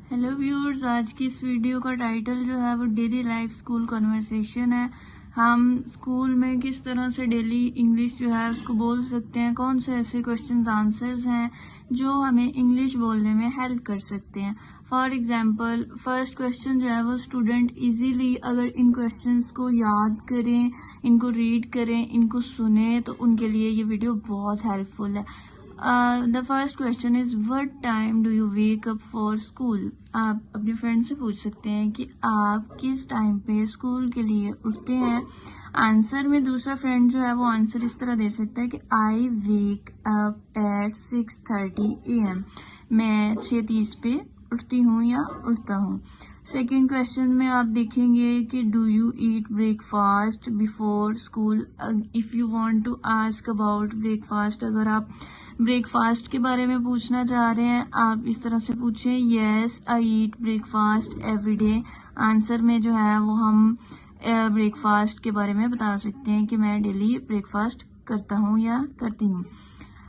Hello viewers, आज की इस वीडियो का टाइटल जो है वो डेली लाइफ स्कूल कन्वर्सेशन है। हम स्कूल में किस तरह से डेली इंग्लिश जो है उसको बोल सकते हैं, कौन से ऐसे क्वेश्चंस आंसर्स हैं जो हमें इंग्लिश बोलने में हेल्प कर सकते हैं। फॉर एग्जांपल, फर्स्ट क्वेश्चन जो है वो स्टूडेंट इजीली अगर इन क्वेश्चंस को याद करें, इनको रीड करें, इनको सुने तो उनके लिए ये वीडियो बहुत हेल्पफुल है। The first question is what time do you wake up for school. आप अपने फ्रेंड से पूछ सकते हैं कि आप किस टाइम पे स्कूल के लिए उठते हैं। आंसर में दूसरा फ्रेंड जो है वो आंसर इस तरह दे सकता है कि आई वेक अप एट 6:30 AM। मैं 6:30 पे उठती हूँ या उठता हूँ। सेकेंड क्वेश्चन में आप देखेंगे कि do you eat breakfast before school. If you want to ask about breakfast, अगर आप ब्रेकफास्ट के बारे में पूछना चाह रहे हैं, आप इस तरह से पूछें yes I eat breakfast every day. Answer में जो है वो हम ब्रेकफास्ट के बारे में बता सकते हैं कि मैं डेली ब्रेकफास्ट करता हूँ या करती हूँ।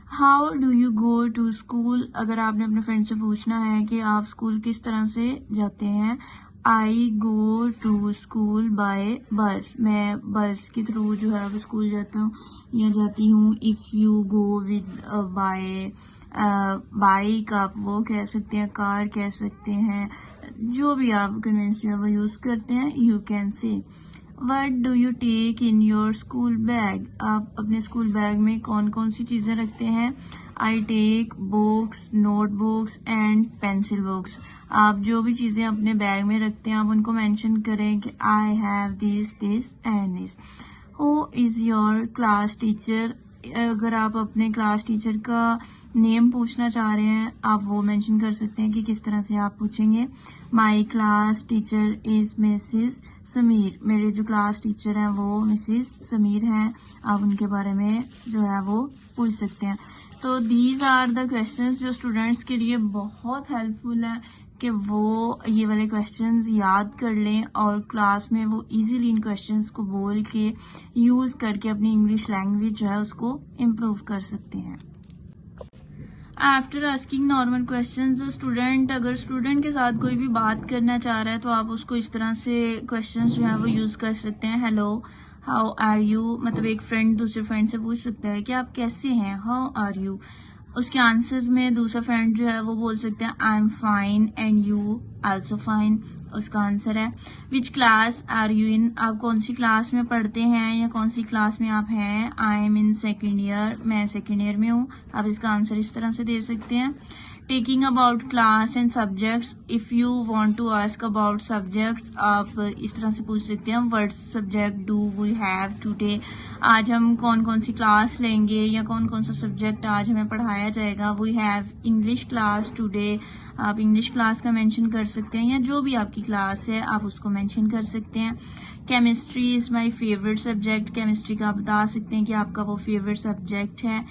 How do you go to school. अगर आपने अपने फ्रेंड से पूछना है कि आप स्कूल किस तरह से जाते हैं, आई गो टू स्कूल बाय बस। मैं बस के थ्रू जो है वो स्कूल जाता हूँ या जाती हूँ। If you go with by bike आप वो कह सकते हैं, कार कह सकते हैं, जो भी आप कन्वेंस जो है वो यूज करते हैं, you can say. What do you take in your school bag? आप अपने स्कूल बैग में कौन कौन सी चीजें रखते हैं। I take books, notebooks and pencil books. आप जो भी चीजें अपने बैग में रखते हैं आप उनको मेंशन करें कि I have this and this. Who is your class teacher? अगर आप अपने क्लास टीचर का नेम पूछना चाह रहे हैं आप वो मेंशन कर सकते हैं कि किस तरह से आप पूछेंगे। My class teacher is Mrs Sameer. मेरे जो क्लास टीचर हैं वो मिसिस समीर हैं। आप उनके बारे में जो है वो पूछ सकते हैं। तो दीज आर द क्वेश्चंस जो स्टूडेंट्स के लिए बहुत हेल्पफुल है कि वो ये वाले क्वेश्चंस याद कर लें और क्लास में वो इजीली इन क्वेश्चंस को बोल के यूज करके अपनी इंग्लिश लैंग्वेज जो है उसको इम्प्रूव कर सकते हैं। After asking normal questions, student अगर स्टूडेंट के साथ कोई भी बात करना चाह रहा है तो आप उसको इस तरह से क्वेश्चंस जो है वो यूज कर सकते हैं। Hello, how are you. मतलब एक फ्रेंड दूसरे फ्रेंड से पूछ सकता है कि आप कैसे हैं, हाउ आर यू। उसके आंसर्स में दूसरा फ्रेंड जो है वो बोल सकते हैं I am fine and you also fine. उसका आंसर है which class are you in. आप कौन सी क्लास में पढ़ते हैं या कौन सी क्लास में आप हैं। I M in second year, मैं सेकेंड ईयर में हूँ। आप इसका आंसर इस तरह से दे सकते हैं। Taking about class and subjects, if you want to ask about subjects आप इस तरह से पूछ सकते हैं what subject do we have today. आज हम कौन कौन सी क्लास लेंगे या कौन कौन सा सब्जेक्ट आज हमें पढ़ाया जाएगा। We have English class today. आप इंग्लिश क्लास का मेंशन कर सकते हैं या जो भी आपकी क्लास है आप उसको मेंशन कर सकते हैं। Chemistry is my favourite subject. Chemistry का आप बता सकते हैं कि आपका वो फेवरेट सब्जेक्ट है।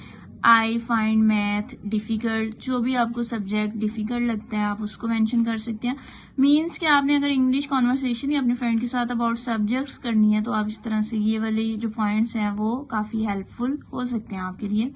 I find math difficult. जो भी आपको सब्जेक्ट डिफिकल्ट लगता है आप उसको मेंशन कर सकते हैं। मीन्स कि आपने अगर इंग्लिश कॉन्वर्सेशन या अपने फ्रेंड के साथ अबाउट सब्जेक्ट्स करनी है तो आप इस तरह से ये वाले जो पॉइंट्स हैं वो काफी हेल्पफुल हो सकते हैं आपके लिए।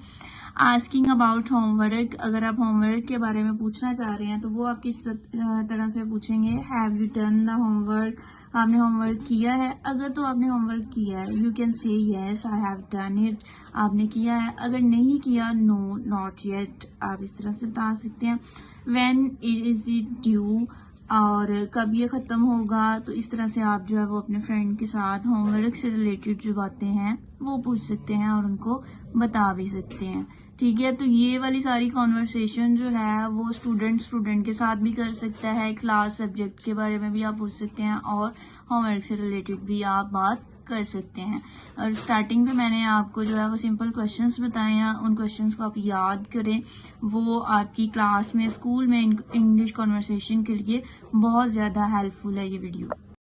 आस्किंग अबाउट होमवर्क, अगर आप होमवर्क के बारे में पूछना चाह रहे हैं तो वो आप किस तरह से पूछेंगे। Have you done the homework. आपने होमवर्क किया है। अगर तो आपने होमवर्क किया है you can say yes I have done it. आपने किया है। अगर नहीं किया नो नॉट येट। आप इस तरह से बता सकते हैं। व्हेन इज इट ड्यू, और कब ये खत्म होगा। तो इस तरह से आप जो है वो अपने फ्रेंड के साथ होमवर्क से रिलेटेड जो बातें हैं वो पूछ सकते हैं और उनको बता भी सकते हैं। ठीक है, तो ये वाली सारी कॉन्वर्सेशन जो है वो स्टूडेंट के साथ भी कर सकता है। क्लास सब्जेक्ट के बारे में भी आप पूछ सकते हैं और होमवर्क से रिलेटेड भी आप बात कर सकते हैं। और स्टार्टिंग में मैंने आपको जो है वो सिंपल क्वेश्चंस बताए हैं, उन क्वेश्चंस को आप याद करें। वो आपकी क्लास में, स्कूल में इंग्लिश कॉन्वर्सेशन के लिए बहुत ज़्यादा हेल्पफुल है ये वीडियो।